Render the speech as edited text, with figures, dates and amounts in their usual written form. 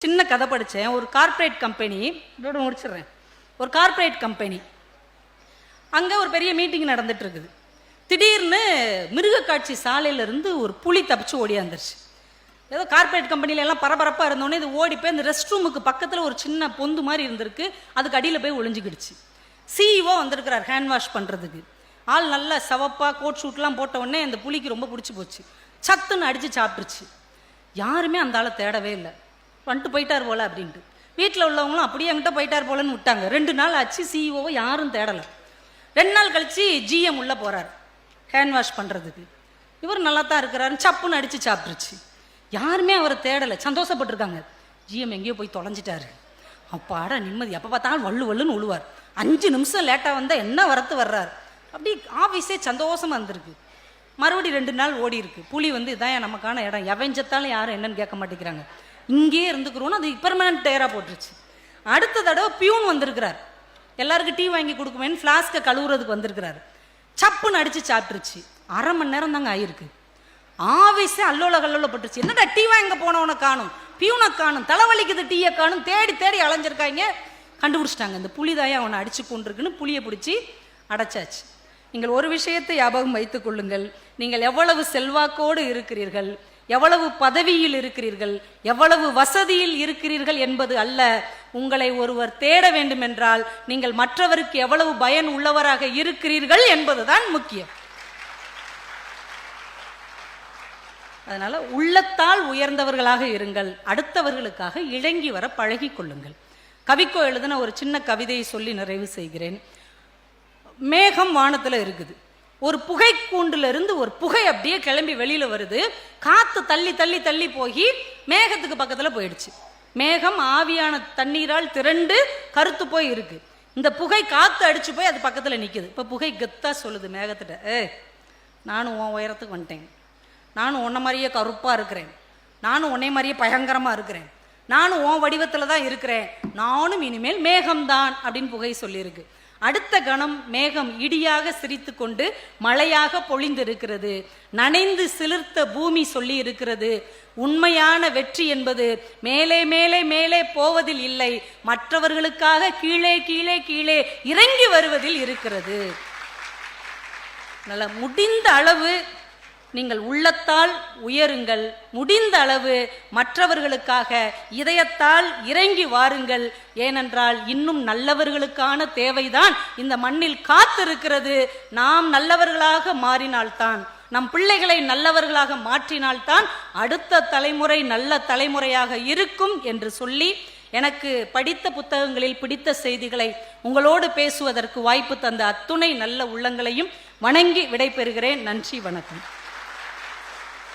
சின்ன கதை படித்தேன். ஒரு கார்ப்பரேட் கம்பெனி, இதோட முடிச்சிடுறேன். ஒரு கார்ப்பரேட் கம்பெனி, அங்கே ஒரு பெரிய மீட்டிங் நடந்துட்டு இருக்குது. திடீர்னு மிருகக்காட்சி சாலையிலேருந்து ஒரு புலி தப்பிச்சு ஓடியாந்துருச்சு. ஏதோ கார்ப்பரேட் கம்பெனில எல்லாம் பரபரப்பாக இருந்தோடனே இது ஓடி போய் இந்த ரெஸ்ட் ரூமுக்கு பக்கத்தில் ஒரு சின்ன பொந்து மாதிரி இருந்திருக்கு, அதுக்கு அடியில் போய் ஒளிஞ்சிக்கிடுச்சு. சிஇஓ வந்திருக்கிறார் ஹேண்ட் வாஷ் பண்ணுறதுக்கு. ஆள் நல்லா சவப்பாக கோட் ஷூட்லாம் போட்ட உடனே அந்த புலிக்கு ரொம்ப பிடிச்சி போச்சு. சத்துன்னு அடித்து சாப்பிட்டுருச்சு. யாருமே அந்த ஆளை தேடவே இல்லை, வந்துட்டு போயிட்டார் போல அப்படின்ட்டு. வீட்டில் உள்ளவங்களும் அப்படியே என்கிட்ட போயிட்டார் போலன்னு விட்டாங்க. 2 நாள் ஆச்சு, சிஇஓவை யாரும் தேடலை. 2 நாள் கழிச்சு ஜிஎம் உள்ளே போகிறார் ஹேண்ட் வாஷ் பண்ணுறதுக்கு. இவர் நல்லா தான் இருக்கிறாரு, சப்புன்னு அடித்து சாப்பிட்டுருச்சு. யாருமே அவரை தேடலை, சந்தோஷப்பட்டிருக்காங்க. ஜிஎம் எங்கேயோ போய் தொலைஞ்சிட்டாரு, அப்பாடா நிம்மதி. அப்போ பார்த்தாலும் வள்ளுன்னு உழுவார். 5 நிமிஷம் லேட்டாக வந்தால் என்ன வரத்து வர்றார். அப்படி ஆஃபீஸே சந்தோஷமாக இருந்திருக்கு. மறுபடியும் 2 நாள் ஓடி இருக்கு. புலி வந்து இதான் நமக்கான இடம், எவஞ்சத்தாலும் யாரும் என்னன்னு கேட்க மாட்டேங்கிறாங்க, இங்கேயே இருந்துக்கிறோன்னு அது பெர்மனன்ட் டயராக போட்டுருச்சு. அடுத்த தடவை பியூன் வந்திருக்கிறார், எல்லாருக்கும் டீ வாங்கி கொடுக்குமேன்னு ஃப்ளாஸ்கை கழுவுறதுக்கு வந்திருக்கிறார். சப்புன்னு அடித்து சாப்பிட்டுருச்சு. 1/2 மணி நேரம் தாங்க ஆயிருக்கு. ஆஃபீஸே அல்லோல கல்லோலப்பட்டுருச்சு. என்னடா டீ வாங்க போனவனை காணும், பியூனை காணும், தலைவலிக்குது டீயை காணும், தேடி தேடி அலைஞ்சிருக்காங்க. கண்டுபிடிச்சிட்டாங்க, இந்த புலிதாயை அவனை அடிச்சு கொண்டிருக்குன்னு புளியை பிடிச்சி அடைச்சாச்சு. நீங்கள் ஒரு விஷயத்தை ஞாபகம் வைத்துக் கொள்ளுங்கள், நீங்கள் எவ்வளவு செல்வாக்கோடு இருக்கிறீர்கள், எவ்வளவு பதவியில் இருக்கிறீர்கள், எவ்வளவு வசதியில் இருக்கிறீர்கள் என்பது அல்ல. உங்களை ஒருவர் தேட வேண்டும் என்றால் நீங்கள் மற்றவருக்கு எவ்வளவு பயன் உள்ளவராக இருக்கிறீர்கள் என்பதுதான் முக்கியம். அதனால உள்ளத்தால் உயர்ந்தவர்களாக இருங்கள், அடுத்தவர்களுக்காக இறங்கி வர பழகி கொள்ளுங்கள். கவிக்கோ எழுதின ஒரு சின்ன கவிதையை சொல்லி நிறைவு செய்கிறேன். மேகம் வானத்துல இருக்குது, ஒரு புகை கூண்டுல இருந்து ஒரு புகை அப்படியே கிளம்பி வெளியில வருது. காத்து தள்ளி தள்ளி தள்ளி போய் மேகத்துக்கு பக்கத்துல போயிடுச்சு. மேகம் ஆவியான தண்ணீரால் திரண்டு கருத்து போய் இருக்கு. இந்த புகை காத்து அடிச்சு போய் அது பக்கத்துல நிக்குது. இப்ப புகை கெத்தா சொல்லுது மேகத்திட்ட, நானும் உன் உயரத்துக்கு வந்துட்டேன், நானும் உன்ன மாதிரியே கருப்பா இருக்கிறேன், நானும் உன்னை மாதிரியே பயங்கரமா இருக்கிறேன், நானும் உன் வடிவத்துல தான் இருக்கிறேன், நானும் இனிமேல் மேகம்தான் அப்படின்னு புகை சொல்லியிருக்கு. அடுத்த கணம் மேகம் இடியாக சிரித்து கொண்டு மழையாக பொழிந்திருக்கிறது. நனைந்து சிலிர்த்த பூமி சொல்லி இருக்கிறது, உண்மையான வெற்றி என்பது மேலே மேலே மேலே போவதில் இல்லை, மற்றவர்களுக்காக கீழே கீழே கீழே இறங்கி வருவதில் இருக்கிறது. நல்ல முடிந்த அளவு நீங்கள் உள்ளத்தால் உயருங்கள், முடிந்த அளவு மற்றவர்களுக்காக இதயத்தால் இறங்கி வாருங்கள். ஏனென்றால் இன்னும் நல்லவர்களுக்கான தேவைதான் இந்த மண்ணில் காத்திருக்கிறது. நாம் நல்லவர்களாக மாறினால்தான், நம் பிள்ளைகளை நல்லவர்களாக மாற்றினால்தான் அடுத்த தலைமுறை நல்ல தலைமுறையாக இருக்கும் என்று சொல்லி, எனக்கு படித்த புத்தகங்களில் பிடித்த செய்திகளை உங்களோடு பேசுவதற்கு வாய்ப்பு தந்த அத்துணை நல்ல உள்ளங்களையும் வணங்கி விடைபெறுகிறேன். நன்றி, வணக்கம்.